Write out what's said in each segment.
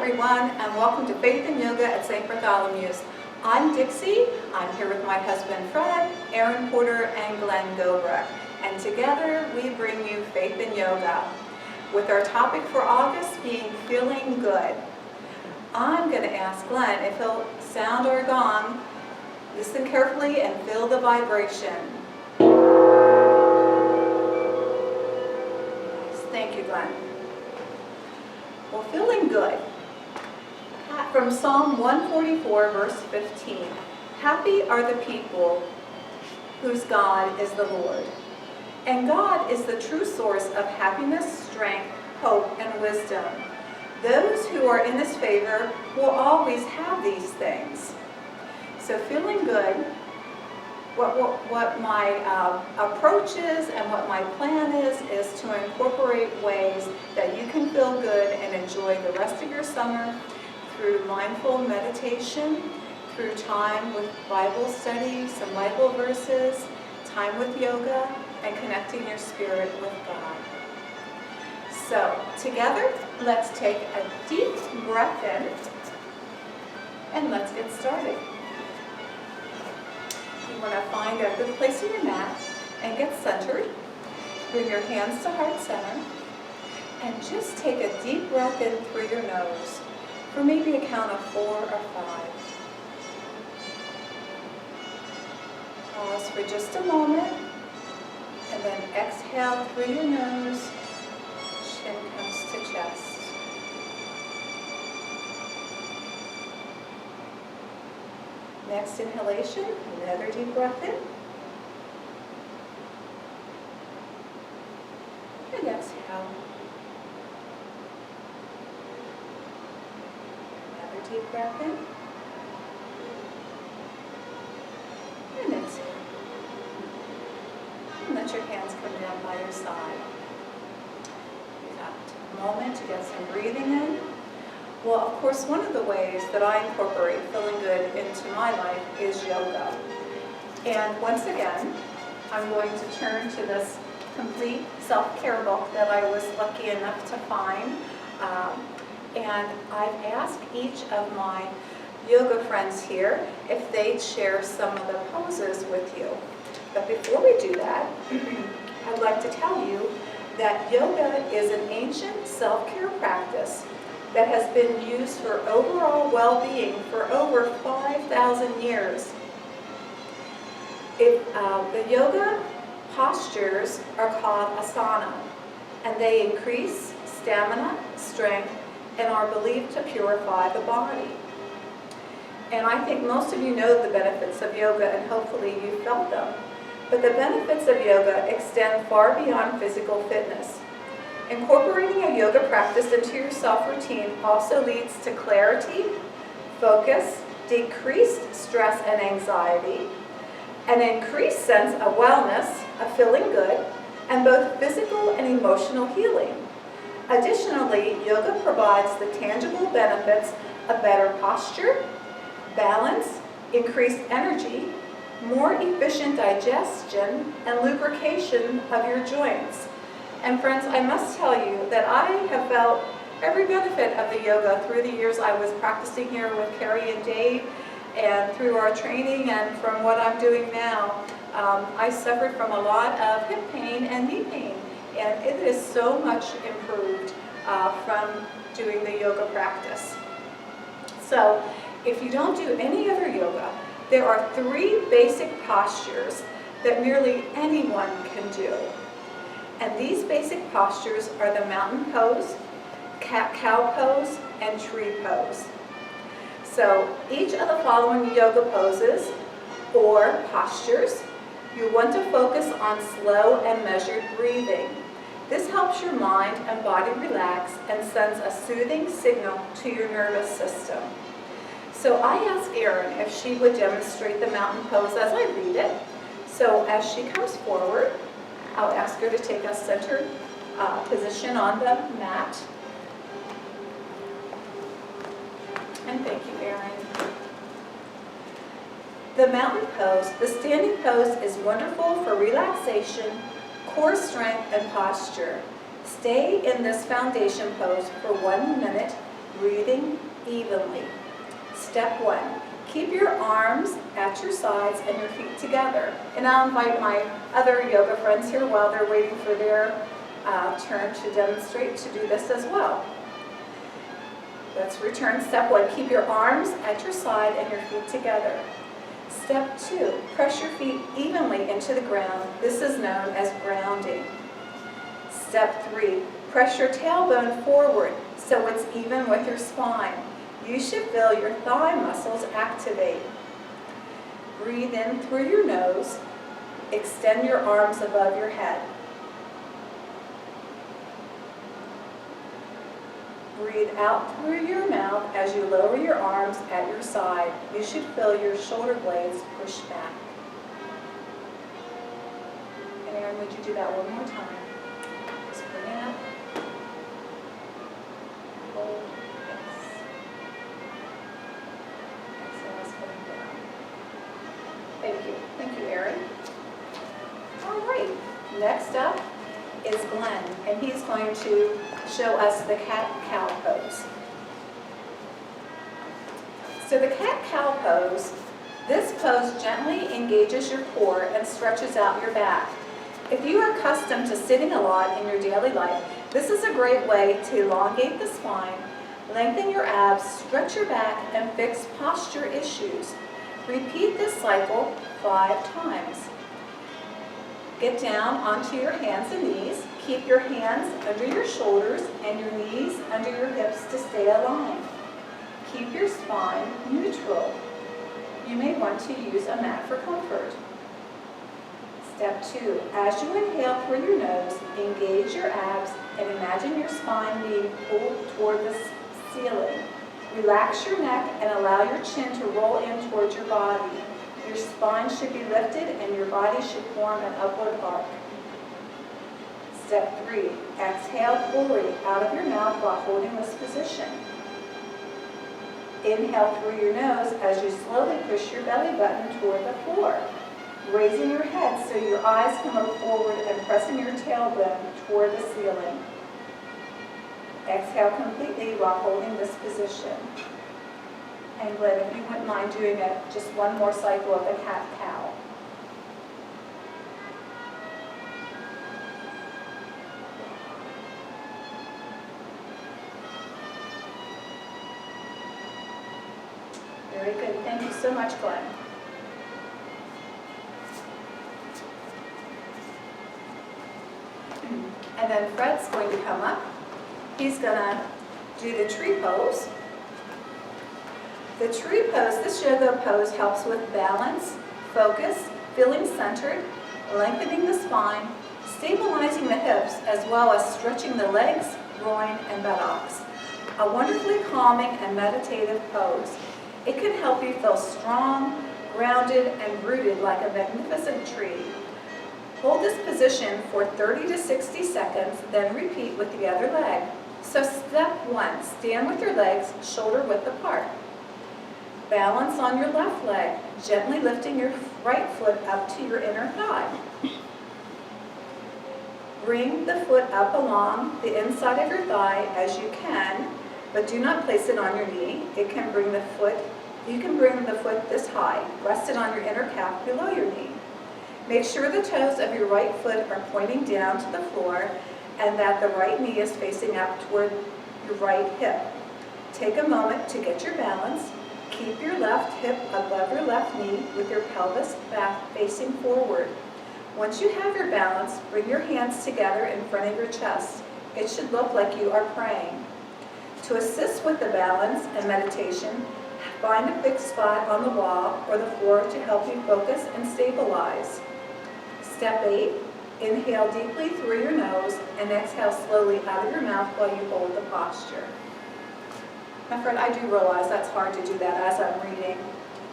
everyone, and welcome to Faith and Yoga at St. Bartholomew's. I'm Dixie. I'm here with my husband Fred, Aaron Porter, and Glenn Gobrecht. And together we bring you Faith and Yoga, with our topic for August being feeling good. I'm going to ask Glenn if he'll sound our gong. Listen carefully and feel the vibration. Nice. Thank you, Glenn. Well, feeling good. From Psalm 144, verse 15. Happy are the people whose God is the Lord. And God is the true source of happiness, strength, hope, and wisdom. Those who are in His favor will always have these things. So feeling good, what my approach is and what my plan is to incorporate ways that you can feel good and enjoy the rest of your summer through mindful meditation, through time with Bible study, some Bible verses, time with yoga, and connecting your spirit with God. So together, let's take a deep breath in and let's get started. You want to find a good place in your mat and get centered. Bring your hands to heart center and just take a deep breath in through your nose for maybe a count of 4 or 5. Pause for just a moment and then exhale through your nose. Chin comes to chest. Next inhalation, another deep breath in. And exhale. Another deep breath in. And exhale. And let your hands come down by your side. You've got a moment to get some breathing in. Well, of course, one of the ways that I incorporate feeling good into my life is yoga. And once again, I'm going to turn to this complete self-care book that I was lucky enough to find. And I've asked each of my yoga friends here if they'd share some of the poses with you. But before we do that, I'd like to tell you that yoga is an ancient self-care practice that has been used for overall well-being for over 5,000 years. The yoga postures are called asana, and they increase stamina, strength, and are believed to purify the body. And I think most of you know the benefits of yoga, and hopefully you felt them. But the benefits of yoga extend far beyond physical fitness. Incorporating a yoga practice into your self-routine also leads to clarity, focus, decreased stress and anxiety, an increased sense of wellness, of feeling good, and both physical and emotional healing. Additionally, yoga provides the tangible benefits of better posture, balance, increased energy, more efficient digestion, and lubrication of your joints. And friends, I must tell you that I have felt every benefit of the yoga through the years I was practicing here with Carrie and Dave, and through our training and from what I'm doing now. I suffered from a lot of hip pain and knee pain, and it is so much improved from doing the yoga practice. So if you don't do any other yoga, there are 3 basic postures that nearly anyone can do. And these basic postures are the mountain pose, cat-cow pose, and tree pose. So each of the following yoga poses or postures, you want to focus on slow and measured breathing. This helps your mind and body relax and sends a soothing signal to your nervous system. So I asked Erin if she would demonstrate the mountain pose as I read it. So as she comes forward, I'll ask her to take a centered position on the mat. And thank you, Erin. The mountain pose, the standing pose, is wonderful for relaxation, core strength, and posture. Stay in this foundation pose for 1 minute Breathing evenly. Step 1, keep your arms at your sides and your feet together. And I'll invite my other yoga friends here while they're waiting for their turn to demonstrate to do this as well. Let's return. Step 1, keep your arms at your side and your feet together. Step 2, press your feet evenly into the ground. This is known as grounding. Step 3, press your tailbone forward so it's even with your spine. You should feel your thigh muscles activate. Breathe in through your nose. Extend your arms above your head. Breathe out through your mouth as you lower your arms at your side. You should feel your shoulder blades push back. And Aaron, would you do that one more time? Just bring it up. Hold. Yes. Exhale is coming down. Thank you. Thank you, Aaron. All right. Next up is Glenn, and he's going to show us the cat-cow pose. So the cat-cow pose, this pose gently engages your core and stretches out your back. If you are accustomed to sitting a lot in your daily life, this is a great way to elongate the spine, lengthen your abs, stretch your back, and fix posture issues. Repeat this cycle 5 times. Get down onto your hands and knees. Keep your hands under your shoulders and your knees under your hips to stay aligned. Keep your spine neutral. You may want to use a mat for comfort. Step 2, as you inhale through your nose, engage your abs and imagine your spine being pulled toward the ceiling. Relax your neck and allow your chin to roll in towards your body. Your spine should be lifted and your body should form an upward arc. Step 3, exhale fully out of your mouth while holding this position. Inhale through your nose as you slowly push your belly button toward the floor, raising your head so your eyes can look forward and pressing your tailbone toward the ceiling. Exhale completely while holding this position. And Glenn, if you wouldn't mind doing just one more cycle of the cat-cow. Very good. Thank you so much, Glenn. And then Fred's going to come up. He's going to do the tree pose. The tree pose, this yoga pose helps with balance, focus, feeling centered, lengthening the spine, stabilizing the hips, as well as stretching the legs, groin, and buttocks. A wonderfully calming and meditative pose. It can help you feel strong, grounded, and rooted like a magnificent tree. Hold this position for 30 to 60 seconds, then repeat with the other leg. So step 1, stand with your legs shoulder width apart. Balance on your left leg, gently lifting your right foot up to your inner thigh. Bring the foot up along the inside of your thigh as you can, but do not place it on your knee. You can bring the foot this high. Rest it on your inner calf below your knee. Make sure the toes of your right foot are pointing down to the floor and that the right knee is facing up toward your right hip. Take a moment to get your balance. Keep your left hip above your left knee with your pelvis back facing forward. Once you have your balance, bring your hands together in front of your chest. It should look like you are praying. To assist with the balance and meditation, find a fixed spot on the wall or the floor to help you focus and stabilize. Step 8, inhale deeply through your nose and exhale slowly out of your mouth while you hold the posture. My friend, I do realize that's hard to do that as I'm reading.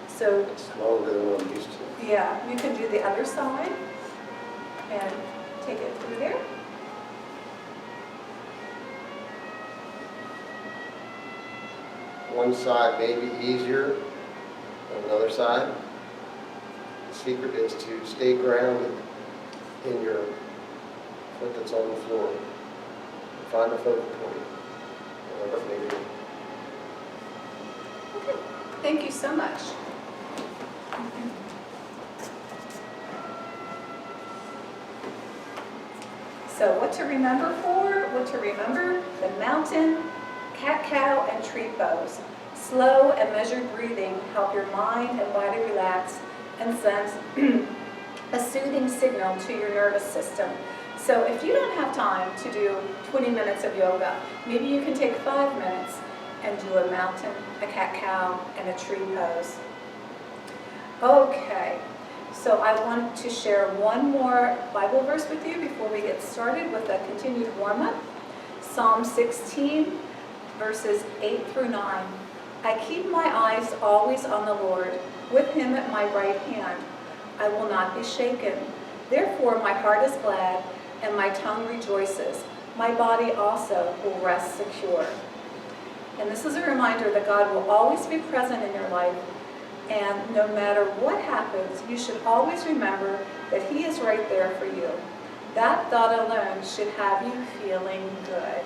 So It's longer than what I'm used to. yeah, you can do the other side and take it through there. One side may be easier than another side. The secret is to stay grounded in your foot that's on the floor. Find a focal point, whatever it may be. Thank you so much. So what to remember for? What to remember? The mountain, cat-cow, and tree pose. Slow and measured breathing help your mind and body relax and sends a soothing signal to your nervous system. So if you don't have time to do 20 minutes of yoga, maybe you can take 5 minutes and do a mountain, a cat-cow, and a tree pose. Okay, so I want to share one more Bible verse with you before we get started with a continued warm-up. Psalm 16, verses 8 through 9. I keep my eyes always on the Lord, with him at my right hand. I will not be shaken. Therefore my heart is glad, and my tongue rejoices. My body also will rest secure. And this is a reminder that God will always be present in your life, and no matter what happens, you should always remember that he is right there for you. That thought alone should have you feeling good.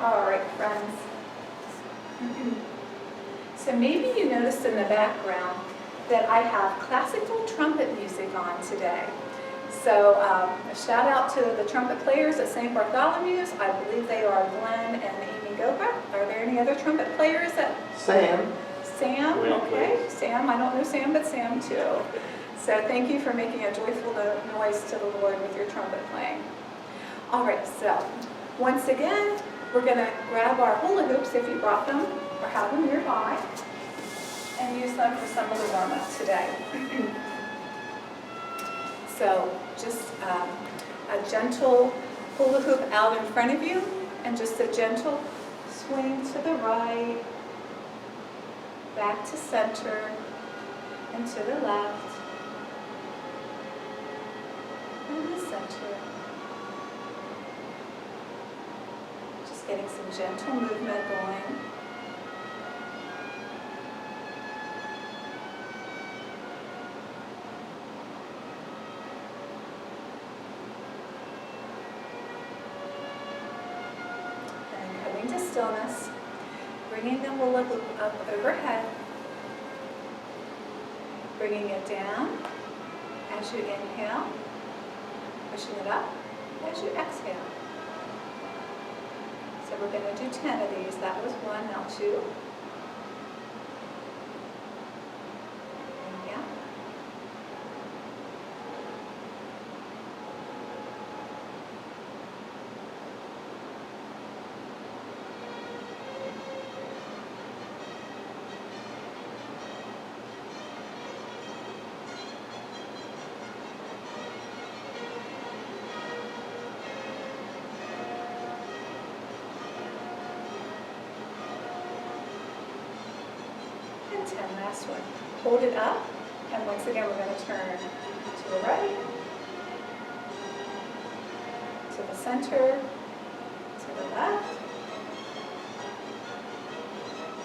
All right, friends. So maybe you noticed in the background that I have classical trumpet music on today. So a shout out to the trumpet players at St. Bartholomew's. I believe they are Glenn and Amy Gopa. Are there any other trumpet players at? Sam. Sam, okay. Sam, I don't know Sam, but Sam too. So thank you for making a joyful noise to the Lord with your trumpet playing. All right, so once again, we're going to grab our hula hoops if you brought them or have them nearby and use them for some of the warm-up today. So just a gentle hula hoop out in front of you and just a gentle swing to the right, back to center, and to the left, and the center. Just getting some gentle movement going. And coming to stillness. Bringing the hula hoop up overhead, bringing it down as you inhale, pushing it up as you exhale. So we're going to do 10 of these. That was 1, now 2. Inhale. And 10, last one. Hold it up, and once again we're going to turn to the right, to the center, to the left,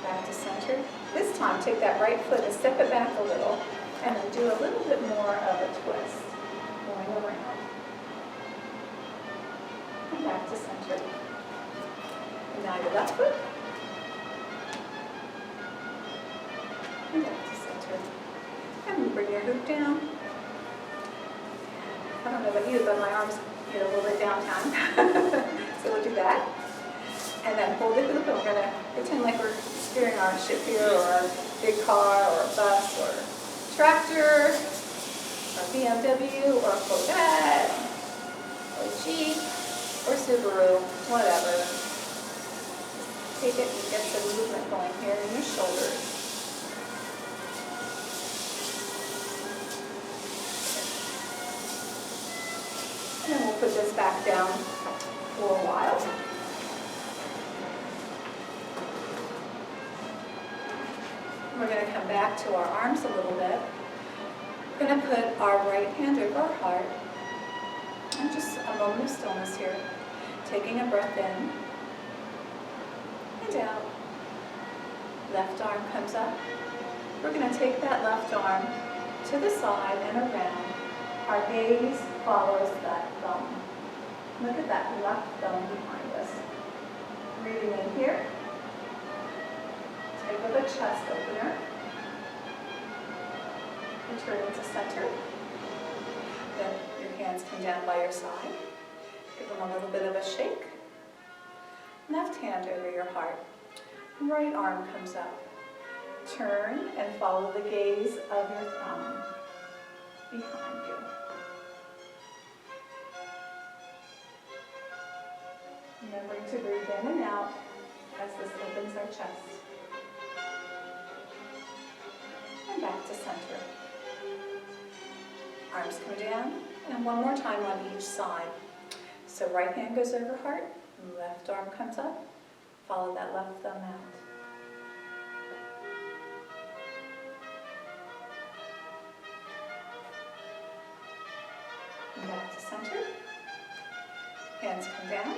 back to center. This time take that right foot and step it back a little, and then do a little bit more of a twist, going around. And back to center. And now your left foot. And back to center. And bring your hoop down. I don't know about you, but my arms get a little bit downtown. So we'll do that. And then hold the hoop, and we're going to pretend like we're steering our ship here, or a big car, or a bus, or a tractor, or a BMW, or a Corvette, or a Jeep, or Subaru, whatever. Take it and get some movement going here in your shoulders. And we'll put this back down for a while. We're going to come back to our arms a little bit. We're going to put our right hand over our heart. And just a moment of stillness here. Taking a breath in and out. Left arm comes up. We're going to take that left arm to the side and around. Our gaze follows that thumb. Look at that left thumb behind us. Breathing in here. Take with a chest opener. Return to center. Then your hands come down by your side. Give them a little bit of a shake. Left hand over your heart. Right arm comes up. Turn and follow the gaze of your thumb behind you. Remembering to breathe in and out as this opens our chest. And back to center. Arms come down, and one more time on each side. So right hand goes over heart, left arm comes up, follow that left thumb out. And back to center. Hands come down.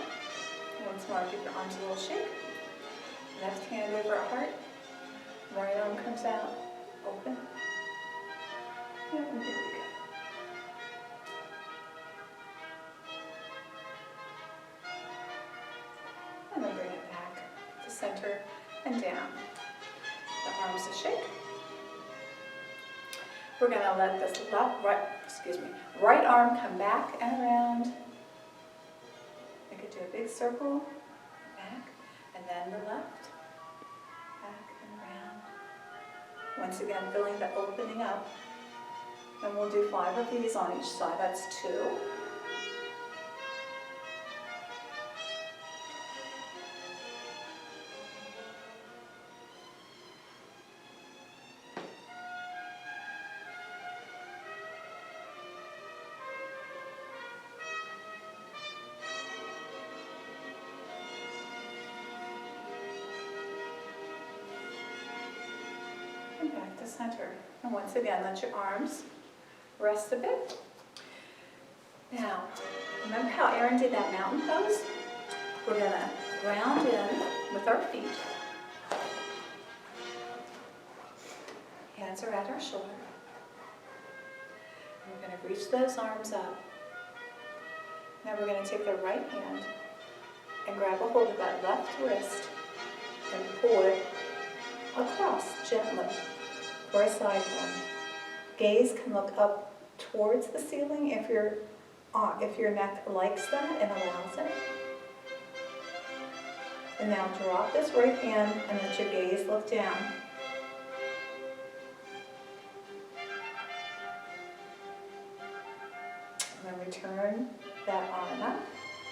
Once more, give your arms a little shake. Left hand over heart, right arm comes out, open. And here we go. And then bring it back to center and down. The arms a shake. We're going to let this right arm come back and around. Make it do a big circle, back, and then the left, back and around. Once again, feeling the opening up. And we'll do 5 of these on each side. That's 2. And back to center. And once again, let your arms rest a bit. Now, remember how Aaron did that mountain pose? We're going to ground in with our feet. Hands are at our shoulder. And we're going to reach those arms up. Now we're going to take the right hand and grab a hold of that left wrist and pull it across gently for a side bend. Gaze can look up towards the ceiling if your neck likes that and allows it. And now drop this right hand and let your gaze look down. And then return that arm up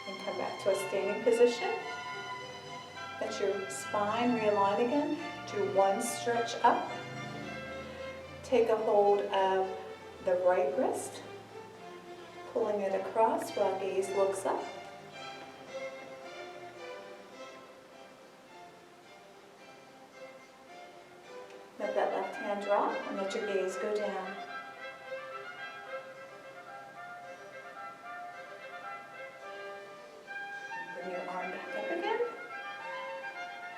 and come back to a standing position. Let your spine realign again. Do one stretch up. Take a hold of the right wrist, pulling it across while gaze looks up. Let that left hand drop and let your gaze go down. Bring your arm back up again.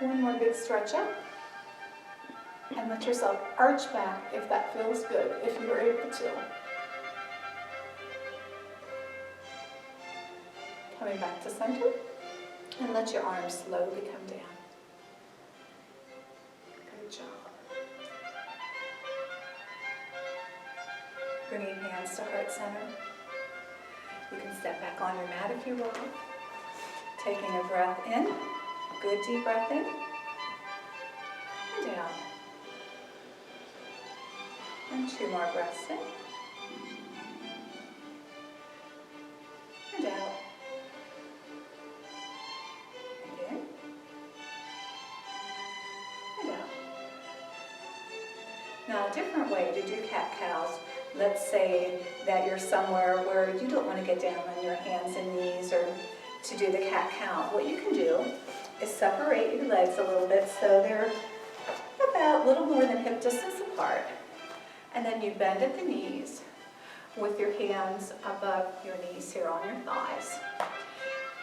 One more big stretch up. And let yourself arch back if that feels good, if you're able to. Coming back to center. And let your arms slowly come down. Good job. Bringing hands to heart center. You can step back on your mat if you will. Taking a breath in. Good deep breath in. And down. And 2 more breaths in. And out. And in. And out. Now a different way to do cat-cows. Let's say that you're somewhere where you don't want to get down on your hands and knees or to do the cat-cow. What you can do is separate your legs a little bit so they're about a little more than hip distance apart. And then you bend at the knees with your hands above your knees here on your thighs.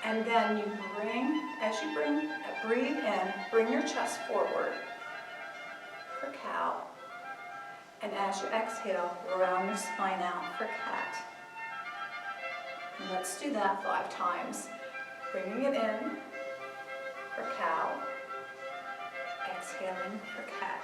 And then you breathe in, bring your chest forward for cow. And as you exhale, round your spine out for cat. And let's do that 5 times. Bringing it in for cow. Exhaling for cat.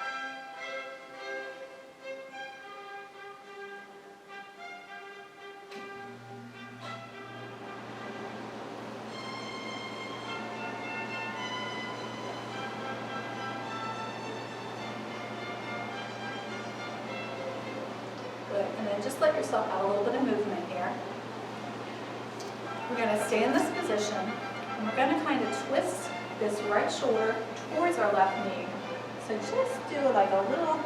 And then just let yourself have a little bit of movement here. We're going to stay in this position, and we're going to kind of twist this right shoulder towards our left knee. So just do like a little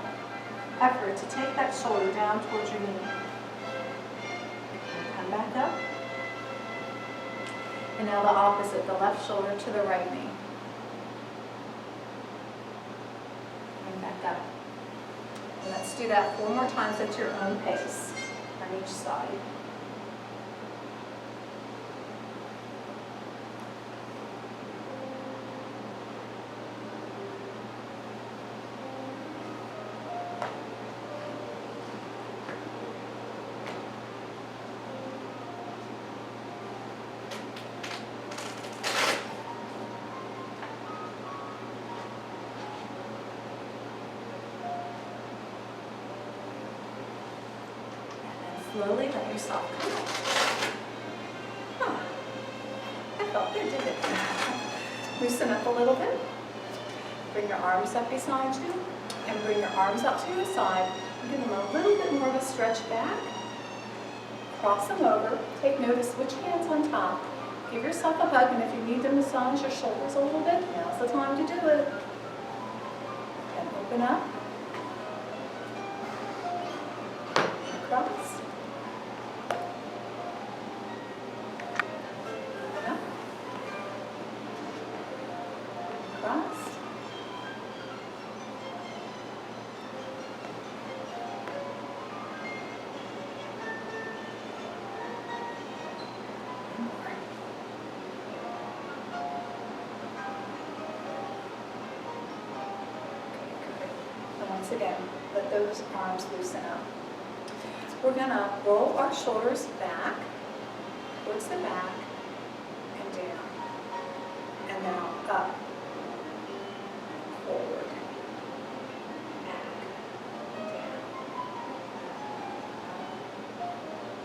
effort to take that shoulder down towards your knee. Come back up. And now the opposite, the left shoulder to the right knee. And back up. And let's do that 4 more times at your own pace on each side. Slowly let yourself come up. Huh. I felt good, didn't it? Loosen up a little bit. Bring your arms up beside you and bring your arms up to your side. Give them a little bit more of a stretch back. Cross them over. Take notice which hand's on top. Give yourself a hug, and if you need to massage your shoulders a little bit, now's the time to do it. And open up. Cross. Once again, let those arms loosen up. We're going to roll our shoulders back, towards the back, and down. And now up, forward, back, down,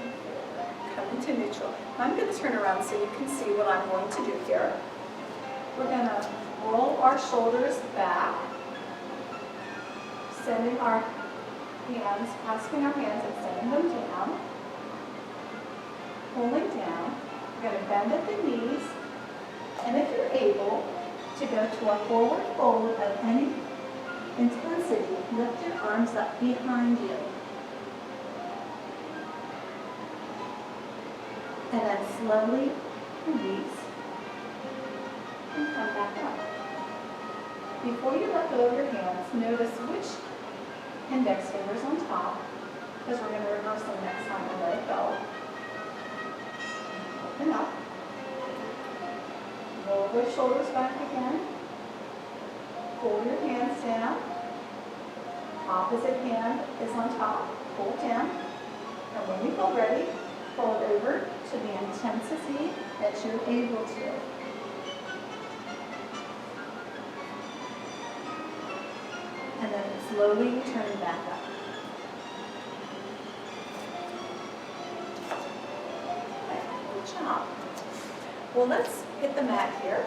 and forward. Come into neutral. I'm going to turn around so you can see what I'm going to do here. We're going to roll our shoulders back, sending our hands, clasping our hands and sending them down, pulling down. We're going to bend at the knees, and if you're able to go to a forward fold at any intensity, lift your arms up behind you. And then slowly release and come back up. Before you let go of your hands, notice which index fingers on top, because we're going to reverse them next time and let it go. Open up. Roll those shoulders back again. Pull your hands down. Opposite hand is on top. Pull down. And when you feel ready, fold over to the intensity that you're able to. And then slowly return back up. Okay, good job. Well, let's hit the mat here.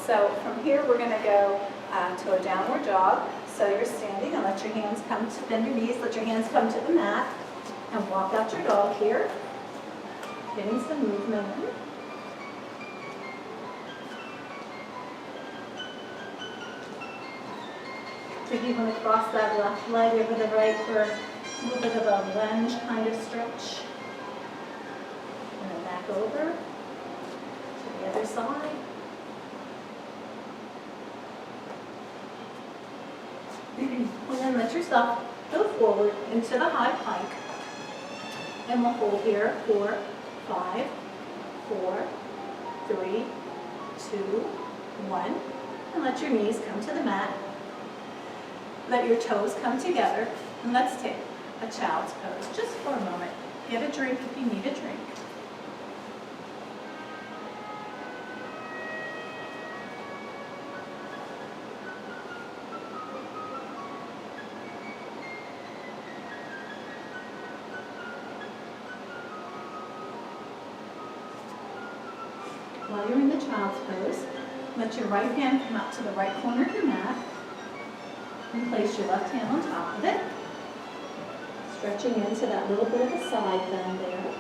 So from here, we're going to go to a downward dog. So you're standing and let your hands come to, bend your knees, let your hands come to the mat, and walk out your dog here. Getting some movement in. If you want to cross that left leg over the right for a little bit of a lunge kind of stretch. And then back over to the other side. And then let yourself go forward into the high plank. And we'll hold here for 5, 4, 3, 2, 1. And let your knees come to the mat. Let your toes come together, and let's take a child's pose just for a moment. Get a drink if you need a drink. While you're in the child's pose, let your right hand come out to the right corner of your mat. And place your left hand on top of it. Stretching into that little bit of a side bend there.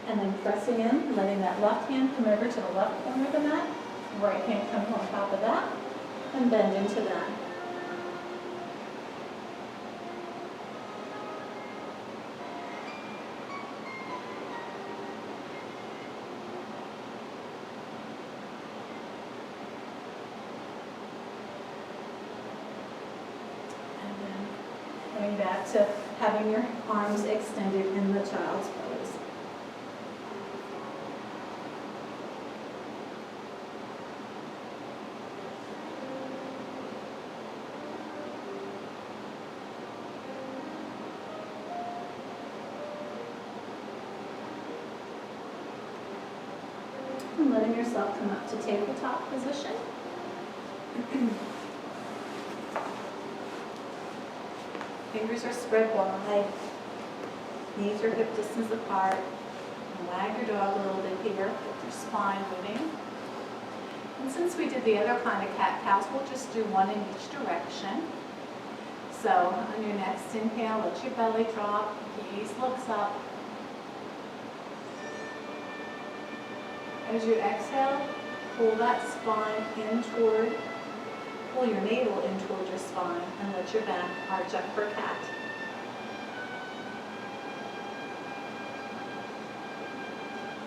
And then pressing in, letting that left hand come over to the left corner of the mat, right hand comes on top of that, and bend into that. And then going back to having your arms extended in the child's pose. And letting yourself come up to tabletop position. Fingers are spread wide. Knees are hip distance apart. And wag your dog a little bit here. Get your spine moving. And since we did the other kind of cat-cows, we'll just do one in each direction. So on your next inhale, let your belly drop. Gaze looks up. As you exhale, pull that spine in toward, pull your navel in toward your spine and let your back arch up for cat.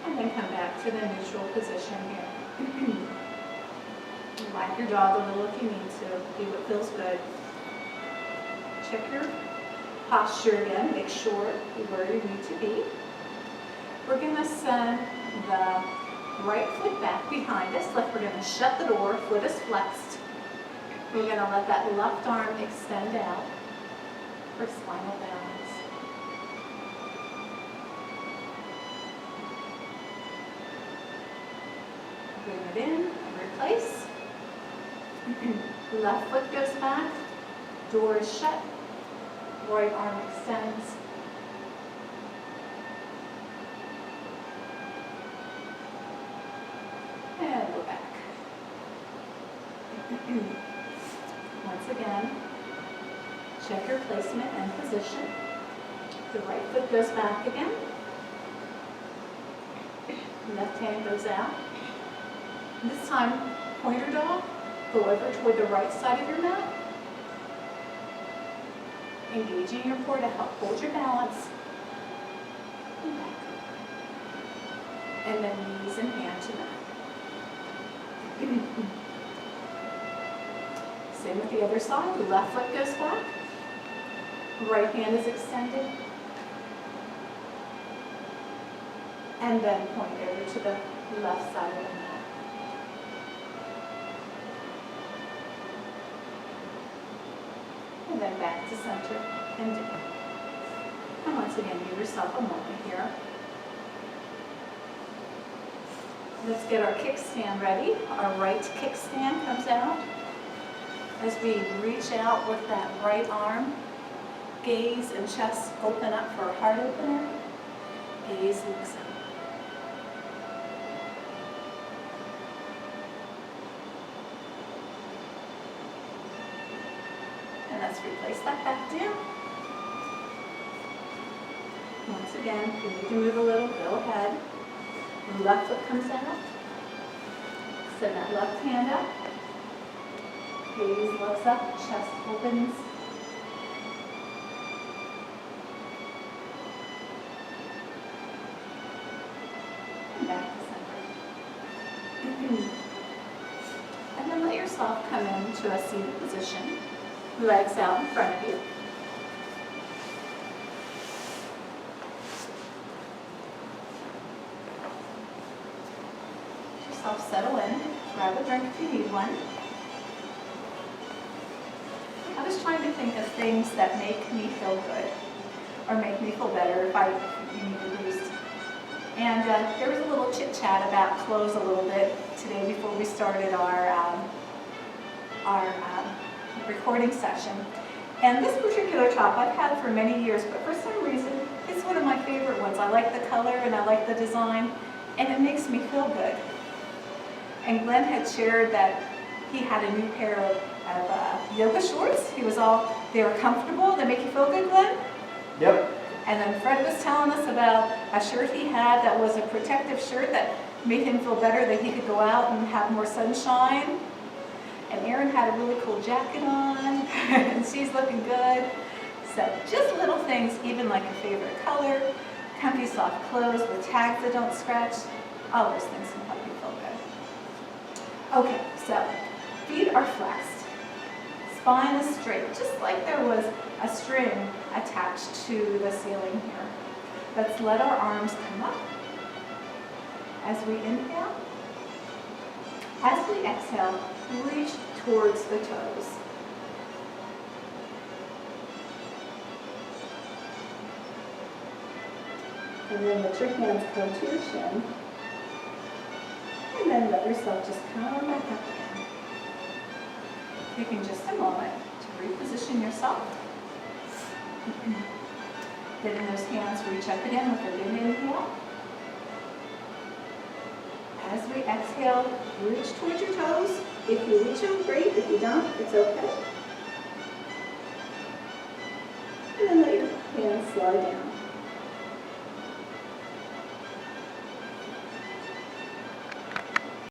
And then come back to the neutral position here. Whack your dog a little if you need to, see what feels good. Check your posture again, make sure you're where you need to be. We're going to send the right foot back behind us, like we're going to shut the door, foot is flexed. We're going to let that left arm extend out for spinal balance. Bring it in and replace. Left foot goes back, door is shut, right arm extends. And go back. Once again, check your placement and position. The right foot goes back again. Left hand goes out. This time, pointer dog, go over toward the right side of your mat. Engaging your core to help hold your balance. And back. And then knees and hand to mat. Same with the other side. The left foot goes back. Right hand is extended. And then point over to the left side of the mat. And then back to center and down. And once again, give yourself a moment here. Let's get our kickstand ready. Our right kickstand comes out. As we reach out with that right arm, gaze and chest open up for a heart opener. Gaze looks out. And let's replace that back down. Once again, if you need to move a little, go ahead. Left foot comes out. Send that left hand up. Gaze looks up, chest opens. And back to center. And then let yourself come into a seated position. Legs out in front of you. Settle in, grab a drink if you need one. I was trying to think of things that make me feel good or make me feel better if I need a boost. And there was a little chit chat about clothes a little bit today before we started our recording session. And this particular top I've had for many years, but for some reason it's one of my favorite ones. I like the color and I like the design, and it makes me feel good. And Glenn had shared that he had a new pair of yoga shorts. They were comfortable. They make you feel good, Glenn? Yep. And then Fred was telling us about a shirt he had that was a protective shirt that made him feel better that he could go out and have more sunshine. And Erin had a really cool jacket on, and she's looking good. So just little things, even like your favorite color, comfy soft clothes with tags that don't scratch, all those things can help you feel good. Okay, so feet are flexed. Spine is straight, just like there was a string attached to the ceiling here. Let's let our arms come up as we inhale. As we exhale, reach towards the toes. And then let your hands come to your shin. And then let yourself just come back up again. Taking just a moment to reposition yourself. Letting those hands reach up again with a big inhale. As we exhale, reach towards your toes. If you reach them, great. If you don't, it's okay. And then let your hands slide down.